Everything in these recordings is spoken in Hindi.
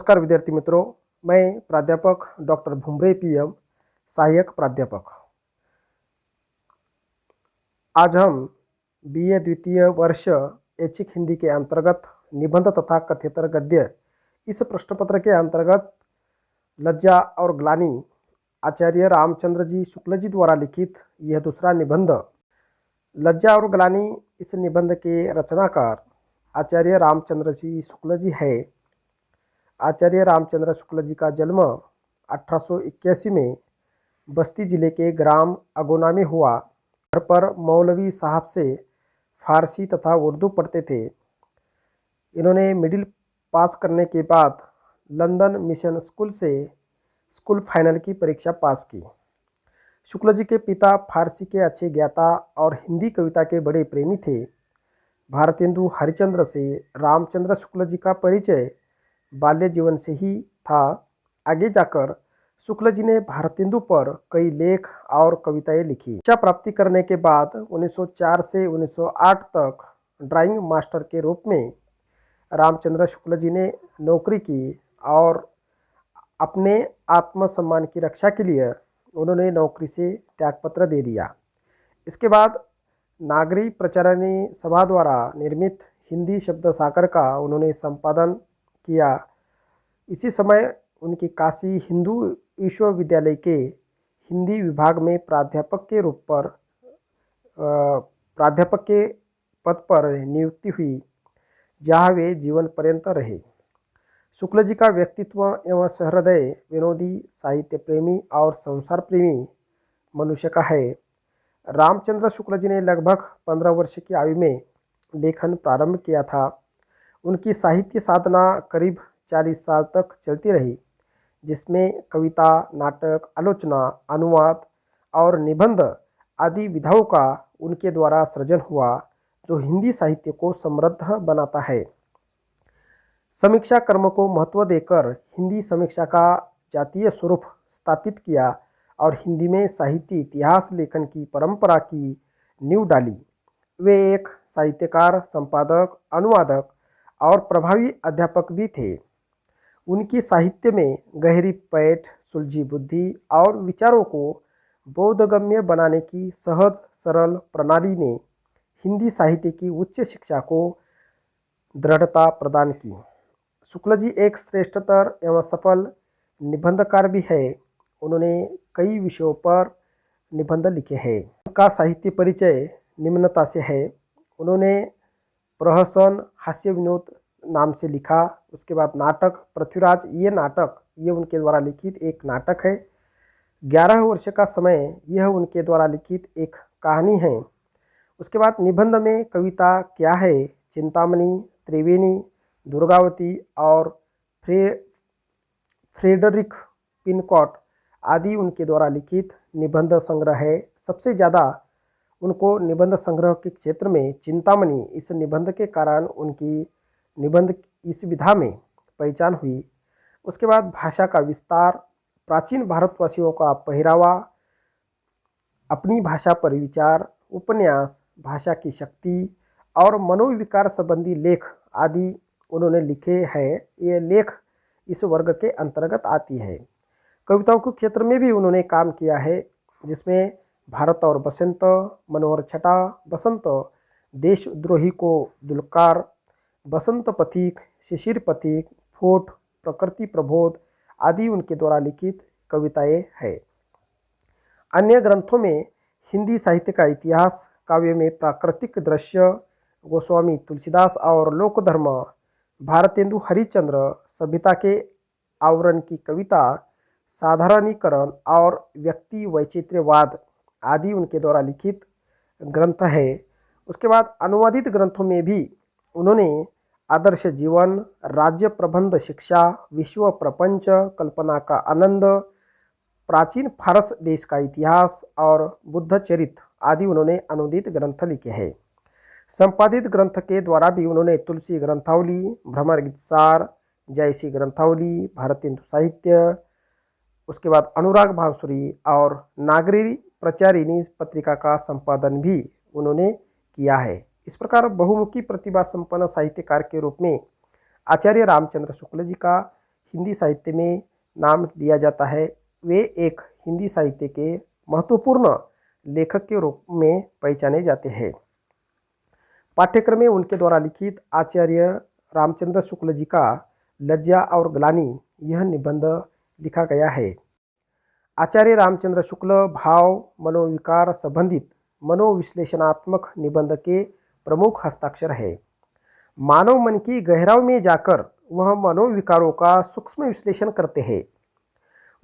नमस्कार विद्यार्थी मित्रों, मैं प्राध्यापक डॉक्टर भुमरे पीएम, सहायक प्राध्यापक। आज हम बीए द्वितीय वर्ष ऐच्छिक हिंदी के अंतर्गत निबंध तथा कथ्यतर गद्य इस प्रश्नपत्र के अंतर्गत लज्जा और ग्लानि आचार्य रामचंद्र जी शुक्ल जी द्वारा लिखित यह दूसरा निबंध। लज्जा और ग्लानि इस निबंध के रचनाकार आचार्य रामचंद्र जी शुक्ल जी है। आचार्य रामचंद्र शुक्ल जी का जन्म 1881 में बस्ती जिले के ग्राम अगोना में हुआ। घर पर मौलवी साहब से फारसी तथा उर्दू पढ़ते थे। इन्होंने मिडिल पास करने के बाद लंदन मिशन स्कूल से स्कूल फाइनल की परीक्षा पास की। शुक्ल जी के पिता फारसी के अच्छे ज्ञाता और हिंदी कविता के बड़े प्रेमी थे। भारतेंदु हरिश्चंद्र से रामचंद्र शुक्ल जी का परिचय बाल्य जीवन से ही था। आगे जाकर शुक्ल जी ने भारतेंदु पर कई लेख और कविताएं लिखी। शिक्षा प्राप्ति करने के बाद 1904 से 1908 तक ड्राइंग मास्टर के रूप में रामचंद्र शुक्ल जी ने नौकरी की और अपने आत्मसम्मान की रक्षा के लिए उन्होंने नौकरी से त्यागपत्र दे दिया। इसके बाद नागरी प्रचारणी सभा द्वारा निर्मित हिंदी शब्द सागर का उन्होंने संपादन किया। इसी समय उनकी काशी हिंदू विश्वविद्यालय के हिंदी विभाग में प्राध्यापक के पद पर नियुक्ति हुई, जहाँ वे जीवन पर्यंत रहे। शुक्ल जी का व्यक्तित्व एवं सहृदय, विनोदी, साहित्य प्रेमी और संसार प्रेमी मनुष्य का है। रामचंद्र शुक्ल जी ने लगभग 15 वर्ष की आयु में लेखन प्रारंभ किया था। उनकी साहित्य साधना करीब 40 साल तक चलती रही, जिसमें कविता, नाटक, आलोचना, अनुवाद और निबंध आदि विधाओं का उनके द्वारा सृजन हुआ, जो हिंदी साहित्य को समृद्ध बनाता है। समीक्षा कर्म को महत्व देकर हिंदी समीक्षा का जातीय स्वरूप स्थापित किया और हिंदी में साहित्य इतिहास लेखन की परंपरा की नींव डाली। वे एक साहित्यकार, संपादक, अनुवादक और प्रभावी अध्यापक भी थे। उनकी साहित्य में गहरी पैठ, सुलझी बुद्धि और विचारों को बोधगम्य बनाने की सहज सरल प्रणाली ने हिंदी साहित्य की उच्च शिक्षा को दृढ़ता प्रदान की। शुक्ल जी एक श्रेष्ठतर एवं सफल निबंधकार भी है। उन्होंने कई विषयों पर निबंध लिखे हैं। उनका साहित्य परिचय निम्नता से है। उन्होंने प्रहसन, हास्य विनोद नाम से लिखा। उसके बाद नाटक पृथ्वीराज, ये उनके द्वारा लिखित एक नाटक है। 11 वर्ष का समय, यह उनके द्वारा लिखित एक कहानी है। उसके बाद निबंध में कविता क्या है, चिंतामणि, त्रिवेणी, दुर्गावती और फ्रेडरिक पिनकॉट आदि उनके द्वारा लिखित निबंध संग्रह है। सबसे ज़्यादा उनको निबंध संग्रह के क्षेत्र में चिंतामणि इस निबंध के कारण उनकी निबंध इस विधा में पहचान हुई। उसके बाद भाषा का विस्तार, प्राचीन भारतवासियों का पहरावा, अपनी भाषा पर विचार, उपन्यास, भाषा की शक्ति और मनोविकार संबंधी लेख आदि उन्होंने लिखे हैं। ये लेख इस वर्ग के अंतर्गत आती है। कविताओं के क्षेत्र में भी उन्होंने काम किया है, जिसमें भारत और बसंत, मनोहर छटा, बसंत, देशद्रोही को दुलकार, बसंत पथिक, शिशिर पथिक, फोट, प्रकृति प्रबोध आदि उनके द्वारा लिखित कविताएं हैं। अन्य ग्रंथों में हिंदी साहित्य का इतिहास, काव्य में प्राकृतिक दृश्य, गोस्वामी तुलसीदास और लोकधर्म, भारतेंदु हरिश्चंद्र, सभ्यता के आवरण की कविता, साधारणीकरण और व्यक्ति वैचित्र्यवाद आदि उनके द्वारा लिखित ग्रंथ है। उसके बाद अनुवादित ग्रंथों में भी उन्होंने आदर्श जीवन, राज्य प्रबंध शिक्षा, विश्व प्रपंच, कल्पना का आनंद, प्राचीन फारस देश का इतिहास और बुद्ध चरित्र आदि उन्होंने अनुवादित ग्रंथ लिखे हैं। संपादित ग्रंथ के द्वारा भी उन्होंने तुलसी ग्रंथावली, भ्रमर गीतसार, जयसी ग्रंथावली, भारतेंदु साहित्य, उसके बाद अनुराग भांसुरी और नागरी प्रचारिणी पत्रिका का संपादन भी उन्होंने किया है। इस प्रकार बहुमुखी प्रतिभा संपन्न साहित्यकार के रूप में आचार्य रामचंद्र शुक्ल जी का हिंदी साहित्य में नाम लिया जाता है, वे एक हिंदी साहित्य के महत्वपूर्ण लेखक के रूप में पहचाने जाते हैं। पाठ्यक्रम में उनके द्वारा लिखित आचार्य रामचंद्र शुक्ल जी का लज्जा और ग्लानि यह निबंध लिखा गया है। आचार्य रामचंद्र शुक्ल भाव मनोविकार संबंधित मनोविश्लेषणात्मक निबंध के प्रमुख हस्ताक्षर है। मानव मन की गहराई में जाकर वह मनोविकारों का सूक्ष्म विश्लेषण करते हैं।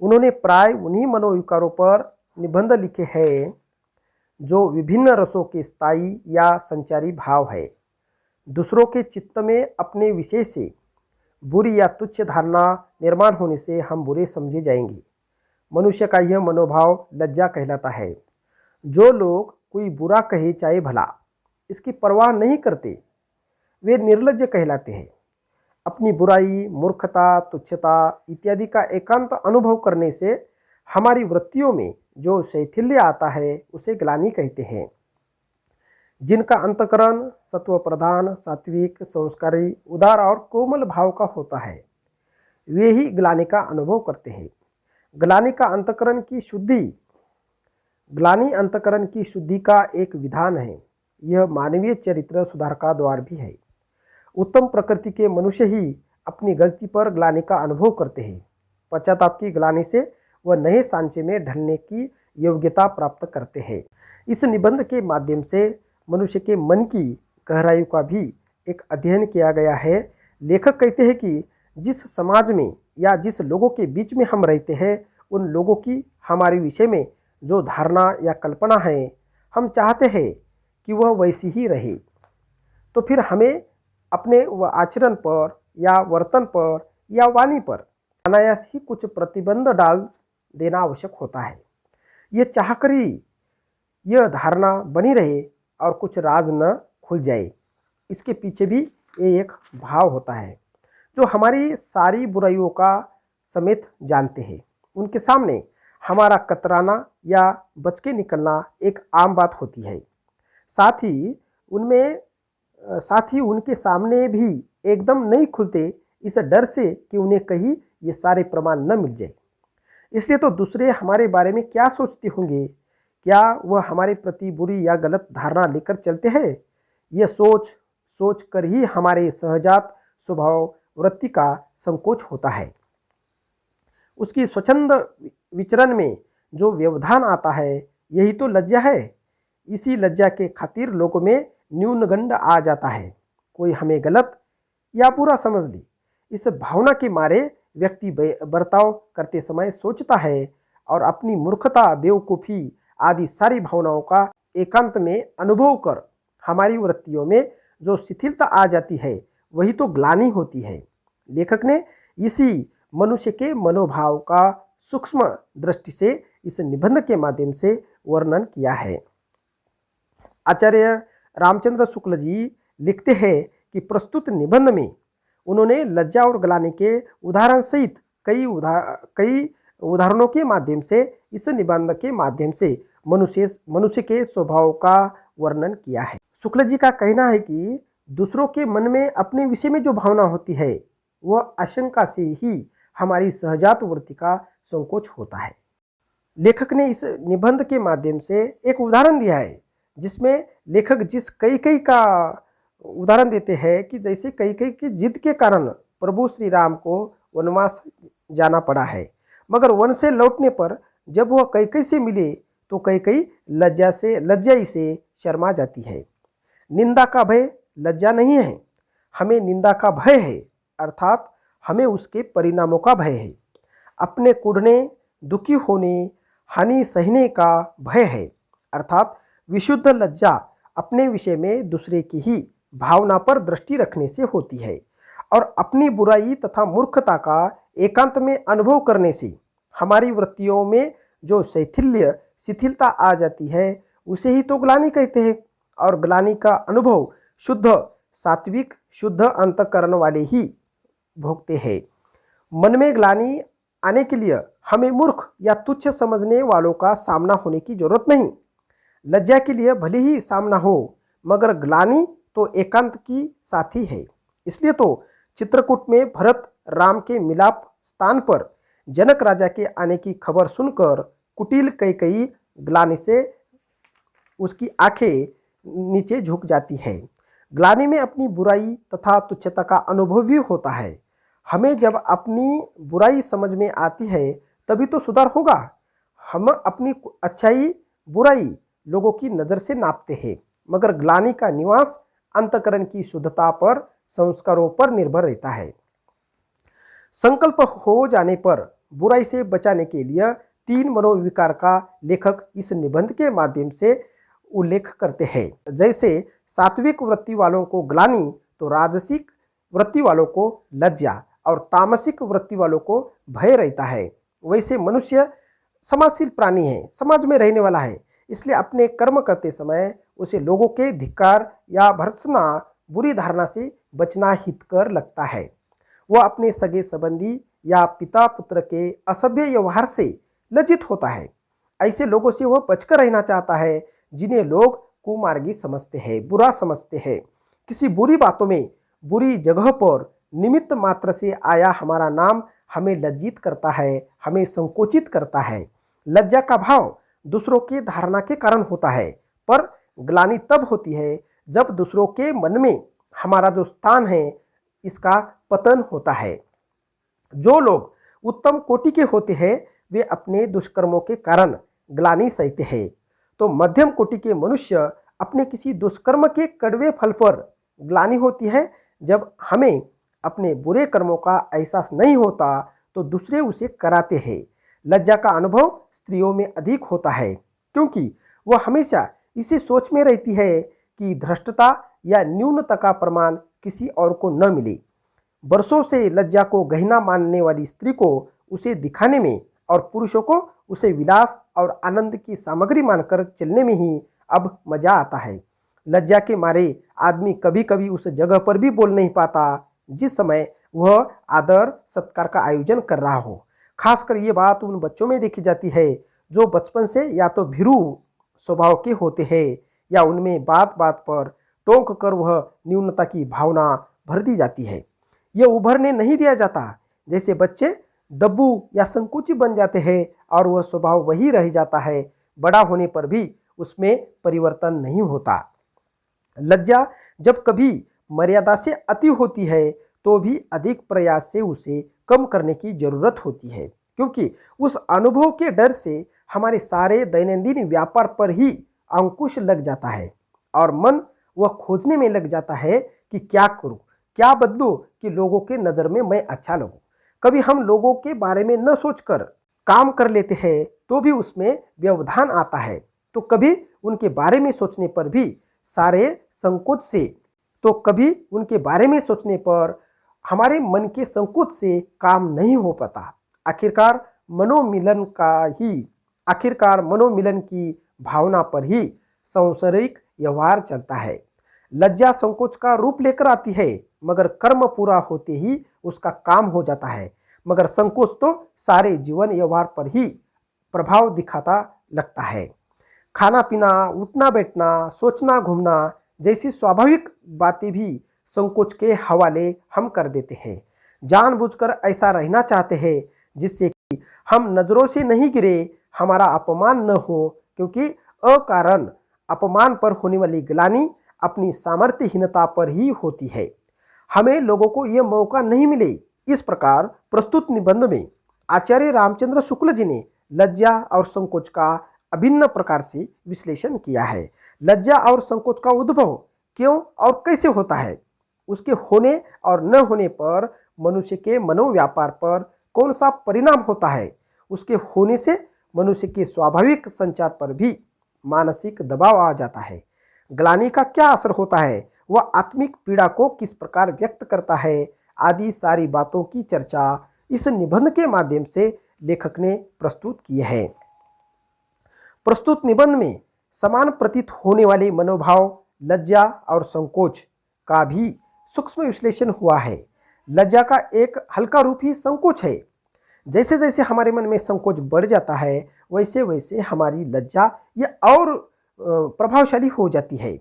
उन्होंने प्राय उन्हीं मनोविकारों पर निबंध लिखे हैं जो विभिन्न रसों के स्थायी या संचारी भाव है। दूसरों के चित्त में अपने विषय से बुरी या तुच्छ धारणा निर्माण होने से हम बुरे समझे जाएंगे। मनुष्य का यह मनोभाव लज्जा कहलाता है। जो लोग कोई बुरा कहे चाहे भला, इसकी परवाह नहीं करते, वे निर्लज्ज कहलाते हैं। अपनी बुराई, मूर्खता, तुच्छता इत्यादि का एकांत अनुभव करने से हमारी वृत्तियों में जो शैथिल्य आता है उसे ग्लानि कहते हैं। जिनका अंतकरण सत्व प्रधान, सात्विक, संस्कारी, उदार और कोमल भाव का होता है, वे ही ग्लानि का अनुभव करते हैं। ग्लानि अंतकरण की शुद्धि का एक विधान है। यह मानवीय चरित्र सुधार का द्वार भी है। उत्तम प्रकृति के मनुष्य ही अपनी गलती पर ग्लानि का अनुभव करते हैं। पश्चाताप की ग्लानि से वह नए सांचे में ढलने की योग्यता प्राप्त करते हैं। इस निबंध के माध्यम से मनुष्य के मन की गहराई का भी एक अध्ययन किया गया है। लेखक कहते हैं कि जिस समाज में या जिस लोगों के बीच में हम रहते हैं, उन लोगों की हमारे विषय में जो धारणा या कल्पना है, हम चाहते हैं कि वह वैसी ही रहे। तो फिर हमें अपने आचरण पर या वर्तन पर या वाणी पर अनायास ही कुछ प्रतिबंध डाल देना आवश्यक होता है। ये चाहकर ही यह धारणा बनी रहे और कुछ राज न खुल जाए। इसके पीछे भी ये एक भाव होता है जो हमारी सारी बुराइयों का समेत जानते हैं। उनके सामने हमारा कतराना या बच के निकलना एक आम बात होती है। साथ ही उनके सामने भी एकदम नहीं खुलते, इस डर से कि उन्हें कहीं ये सारे प्रमाण न मिल जाए। इसलिए तो दूसरे हमारे बारे में क्या सोचते होंगे, क्या वह हमारे प्रति बुरी या गलत धारणा लेकर चलते हैं, यह सोच कर ही हमारे सहजात स्वभाव वृत्ति का संकोच होता है। उसकी स्वच्छंद विचरण में जो व्यवधान आता है, यही तो लज्जा है। इसी लज्जा के खातिर लोगों में न्यूनगंड आ जाता है। कोई हमें गलत या बुरा समझ ले, इस भावना के मारे व्यक्ति बर्ताव करते समय सोचता है और अपनी मूर्खता, बेवकूफ़ी आदि सारी भावनाओं का एकांत में अनुभव कर हमारी वृत्तियों में जो शिथिलता आ जाती है, वही तो ग्लानि होती है। लेखक ने इसी मनुष्य के मनोभाव का सूक्ष्म दृष्टि से इस निबंध के माध्यम से वर्णन किया है। आचार्य रामचंद्र शुक्ल जी लिखते हैं कि प्रस्तुत निबंध में उन्होंने लज्जा और ग्लानि के उदाहरण सहित कई उदाहरणों के माध्यम से इस निबंध के माध्यम से मनुष्य के स्वभाव का वर्णन किया है। शुक्ल जी का कहना है कि दूसरों के मन में अपने विषय में जो भावना होती है, वह आशंका से ही हमारी सहजात वृत्ति का संकोच होता है। लेखक ने इस निबंध के माध्यम से एक उदाहरण दिया है, जिसमें लेखक जिस कैकेयी का उदाहरण देते हैं कि जैसे कैकेयी की जिद के कारण प्रभु श्री राम को वनवास जाना पड़ा है, मगर वन से लौटने पर जब वह कैकेयी से मिले तो कैकेयी लज्जाई से शर्मा जाती है। निंदा का भय लज्जा नहीं है, हमें निंदा का भय है, अर्थात हमें उसके परिणामों का भय है। अपने कूढ़ने, दुखी होने, हानि सहने का भय है, अर्थात विशुद्ध लज्जा अपने विषय में दूसरे की ही भावना पर दृष्टि रखने से होती है और अपनी बुराई तथा मूर्खता का एकांत में अनुभव करने से हमारी वृत्तियों में जो शिथिलता आ जाती है, उसे ही तो ग्लानि कहते हैं। और ग्लानि का अनुभव शुद्ध सात्विक शुद्ध अंतःकरण वाले ही भोगते हैं। मन में ग्लानि आने के लिए हमें मूर्ख या तुच्छ समझने वालों का सामना होने की जरूरत नहीं। लज्जा के लिए भले ही सामना हो, मगर ग्लानि तो एकांत की साथी है। इसलिए तो चित्रकूट में भरत राम के मिलाप स्थान पर जनक राजा के आने की खबर सुनकर कुटिल कैकेयी ग्लानि से उसकी आंखें नीचे झुक जाती है। ग्लानि में अपनी बुराई तथा तुच्छता का अनुभव भी होता है। हमें जब अपनी बुराई समझ में आती है तभी तो सुधार होगा। हम अपनी अच्छाई बुराई लोगों की नज़र से नापते हैं, मगर ग्लानि का निवास अंतःकरण की शुद्धता पर, संस्कारों पर निर्भर रहता है। संकल्प हो जाने पर बुराई से बचाने के लिए 3 मनोविकार का लेखक इस निबंध के माध्यम से उल्लेख करते हैं। जैसे सात्विक वृत्ति वालों को ग्लानि, तो राजसिक वृत्ति वालों को लज्जा और तामसिक वृत्ति वालों को भय रहता है। वैसे मनुष्य समाजशील प्राणी है, समाज में रहने वाला है, इसलिए अपने कर्म करते समय उसे लोगों के धिक्कार या भर्त्सना, बुरी धारणा से बचना हितकर लगता है। वह अपने सगे संबंधी या पिता पुत्र के असभ्य व्यवहार से लज्जित होता है। ऐसे लोगों से वह बचकर रहना चाहता है जिन्हें लोग कुमार्गी समझते हैं, बुरा समझते हैं। किसी बुरी बातों में, बुरी जगह पर निमित्त मात्र से आया हमारा नाम हमें लज्जित करता है, हमें संकोचित करता है। लज्जा का भाव दूसरों की धारणा के कारण होता है, पर ग्लानि तब होती है जब दूसरों के मन में हमारा जो स्थान है इसका पतन होता है। जो लोग उत्तम कोटि के होते हैं वे अपने दुष्कर्मों के कारण ग्लानि सहते हैं, तो मध्यम कोटि के मनुष्य अपने किसी दुष्कर्म के कड़वे फल पर ग्लानि होती है। जब हमें अपने बुरे कर्मों का एहसास नहीं होता तो दूसरे उसे कराते हैं। लज्जा का अनुभव स्त्रियों में अधिक होता है, क्योंकि वह हमेशा इसी सोच में रहती है कि धृष्टता या न्यूनता का प्रमाण किसी और को न मिले। बरसों से लज्जा को गहना मानने वाली स्त्री को उसे दिखाने में और पुरुषों को उसे विलास और आनंद की सामग्री मानकर चलने में ही अब मजा आता है। लज्जा के मारे आदमी कभी कभी उस जगह पर भी बोल नहीं पाता जिस समय वह आदर सत्कार का आयोजन कर रहा हो। खासकर ये बात उन बच्चों में देखी जाती है जो बचपन से या तो भीरू स्वभाव के होते हैं या उनमें बात बात पर टोंक कर वह न्यूनता की भावना भर दी जाती है। यह उभरने नहीं दिया जाता। जैसे बच्चे दब्बू या संकुची बन जाते हैं और वह स्वभाव वही रह जाता है, बड़ा होने पर भी उसमें परिवर्तन नहीं होता। लज्जा जब कभी मर्यादा से अति होती है तो भी अधिक प्रयास से उसे कम करने की जरूरत होती है, क्योंकि उस अनुभव के डर से हमारे सारे दैनंदिन व्यापार पर ही अंकुश लग जाता है और मन वह खोजने में लग जाता है कि क्या करूं, क्या बदलूं कि लोगों के नज़र में मैं अच्छा लगूं। कभी हम लोगों के बारे में न सोचकर काम कर लेते हैं तो भी उसमें व्यवधान आता है, तो कभी उनके बारे में सोचने पर भी सारे संकोच से, तो कभी उनके बारे में सोचने पर हमारे मन के संकोच से काम नहीं हो पाता। आखिरकार मनोमिलन की भावना पर ही सांसारिक व्यवहार चलता है। लज्जा संकोच का रूप लेकर आती है, मगर कर्म पूरा होते ही उसका काम हो जाता है। मगर संकोच तो सारे जीवन व्यवहार पर ही प्रभाव दिखाता लगता है। खाना पीना, उठना बैठना, सोचना घूमना जैसी स्वाभाविक बातें भी संकोच के हवाले हम कर देते हैं। जानबूझकर ऐसा रहना चाहते हैं जिससे कि हम नज़रों से नहीं गिरे, हमारा अपमान न हो, क्योंकि अकारण अपमान पर होने वाली ग्लानि अपनी सामर्थ्यहीनता पर ही होती है। हमें लोगों को यह मौका नहीं मिले। इस प्रकार प्रस्तुत निबंध में आचार्य रामचंद्र शुक्ल जी ने लज्जा और संकोच का अभिन्न प्रकार से विश्लेषण किया है। लज्जा और संकोच का उद्भव क्यों और कैसे होता है, उसके होने और न होने पर मनुष्य के मनोव्यापार पर कौन सा परिणाम होता है, उसके होने से मनुष्य के स्वाभाविक संचार पर भी मानसिक दबाव आ जाता है, ग्लानि का क्या असर होता है, वह आत्मिक पीड़ा को किस प्रकार व्यक्त करता है, आदि सारी बातों की चर्चा इस निबंध के माध्यम से लेखक ने प्रस्तुत की है। प्रस्तुत निबंध में समान प्रतीत होने वाले मनोभाव लज्जा और संकोच का भी सूक्ष्म विश्लेषण हुआ है। लज्जा का एक हल्का रूप ही संकोच है। जैसे जैसे हमारे मन में संकोच बढ़ जाता है वैसे वैसे हमारी लज्जा ये और प्रभावशाली हो जाती है।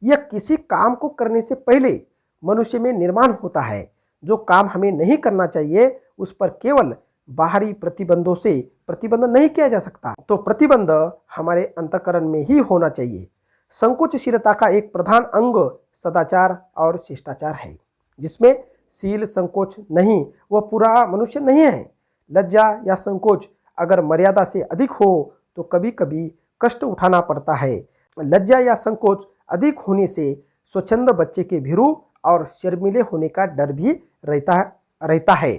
यह किसी काम को करने से पहले मनुष्य में निर्माण होता है। जो काम हमें नहीं करना चाहिए उस पर केवल बाहरी प्रतिबंधों से प्रतिबंध नहीं किया जा सकता, तो प्रतिबंध हमारे अंतःकरण में ही होना चाहिए। संकोचशीलता का एक प्रधान अंग सदाचार और शिष्टाचार है। जिसमें शील संकोच नहीं, वह पूरा मनुष्य नहीं है। लज्जा या संकोच अगर मर्यादा से अधिक हो तो कभी कभी कष्ट उठाना पड़ता है। लज्जा या संकोच अधिक होने से स्वच्छंद बच्चे के भीरू और शर्मीले होने का डर भी रहता है।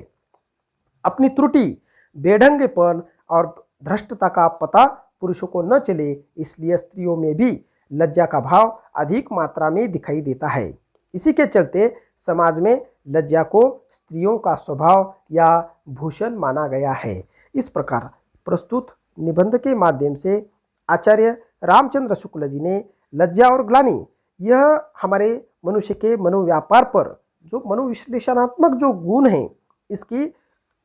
अपनी त्रुटि, बेढंगेपन और धृष्टता का पता पुरुषों को न चले, इसलिए स्त्रियों में भी लज्जा का भाव अधिक मात्रा में दिखाई देता है। इसी के चलते समाज में लज्जा को स्त्रियों का स्वभाव या भूषण माना गया है। इस प्रकार प्रस्तुत निबंध के माध्यम से आचार्य रामचंद्र शुक्ल जी ने लज्जा और ग्लानि, यह हमारे मनुष्य के मनोव्यापार पर जो मनोविश्लेषणात्मक जो गुण हैं, इसकी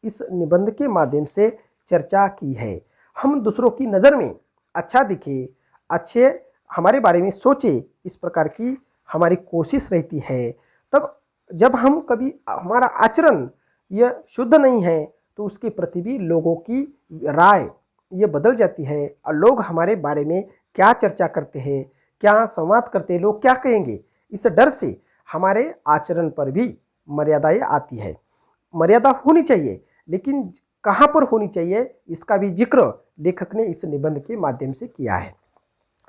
इस निबंध के माध्यम से चर्चा की है। हम दूसरों की नज़र में अच्छा दिखे, अच्छे हमारे बारे में सोचे, इस प्रकार की हमारी कोशिश रहती है। तब जब हम कभी हमारा आचरण यह शुद्ध नहीं है तो उसके प्रति भी लोगों की राय ये बदल जाती है और लोग हमारे बारे में क्या चर्चा करते हैं, क्या संवाद करते हैं, लोग क्या कहेंगे, इस डर से हमारे आचरण पर भी मर्यादाएं आती है। मर्यादा होनी चाहिए, लेकिन कहाँ पर होनी चाहिए इसका भी जिक्र लेखक ने इस निबंध के माध्यम से किया है।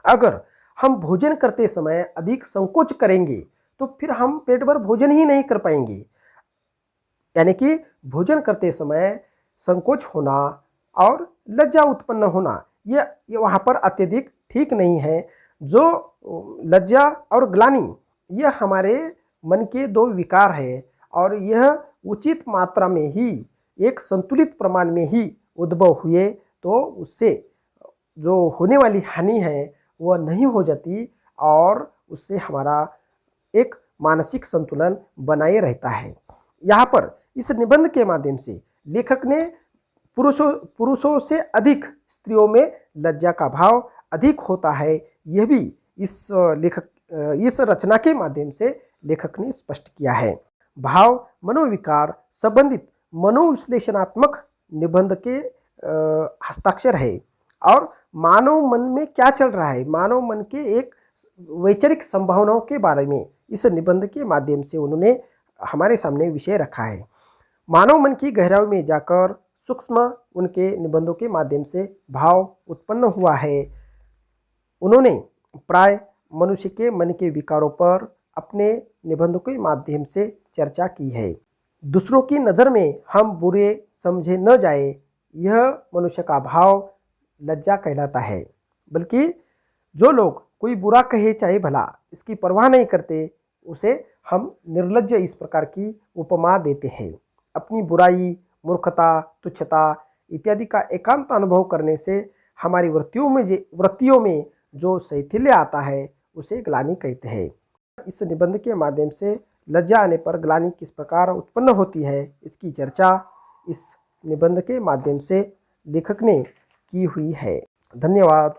अगर हम भोजन करते समय अधिक संकोच करेंगे तो फिर हम पेट भर भोजन ही नहीं कर पाएंगे। यानी कि भोजन करते समय संकोच होना और लज्जा उत्पन्न होना, ये वहाँ पर अत्यधिक ठीक नहीं है। जो लज्जा और ग्लानि यह हमारे मन के दो विकार है और यह उचित मात्रा में ही, एक संतुलित प्रमाण में ही उद्भव हुए तो उससे जो होने वाली हानि है वह नहीं हो जाती और उससे हमारा एक मानसिक संतुलन बनाए रहता है। यहाँ पर इस निबंध के माध्यम से लेखक ने पुरुषों से अधिक स्त्रियों में लज्जा का भाव अधिक होता है, यह भी इस रचना के माध्यम से लेखक ने स्पष्ट किया है। भाव मनोविकार संबंधित मनोविश्लेषणात्मक निबंध के हस्ताक्षर है और मानव मन में क्या चल रहा है, मानव मन के एक वैचारिक संभावनाओं के बारे में इस निबंध के माध्यम से उन्होंने हमारे सामने विषय रखा है। मानव मन की गहराई में जाकर सूक्ष्म उनके निबंधों के माध्यम से भाव उत्पन्न हुआ है। उन्होंने प्राय मनुष्य के मन के विकारों पर अपने निबंधों के माध्यम से चर्चा की है। दूसरों की नज़र में हम बुरे समझे न जाए, यह मनुष्य का भाव लज्जा कहलाता है। बल्कि जो लोग कोई बुरा कहे चाहे भला, इसकी परवाह नहीं करते, उसे हम निर्लज्ज इस प्रकार की उपमा देते हैं। अपनी बुराई, मूर्खता, तुच्छता इत्यादि का एकांत अनुभव करने से हमारी वृत्तियों में जो शैथिल्य आता है उसे ग्लानि कहते हैं। इस निबंध के माध्यम से लज्जा आने पर ग्लानि किस प्रकार उत्पन्न होती है, इसकी चर्चा इस निबंध के माध्यम से लेखक ने की हुई है। धन्यवाद।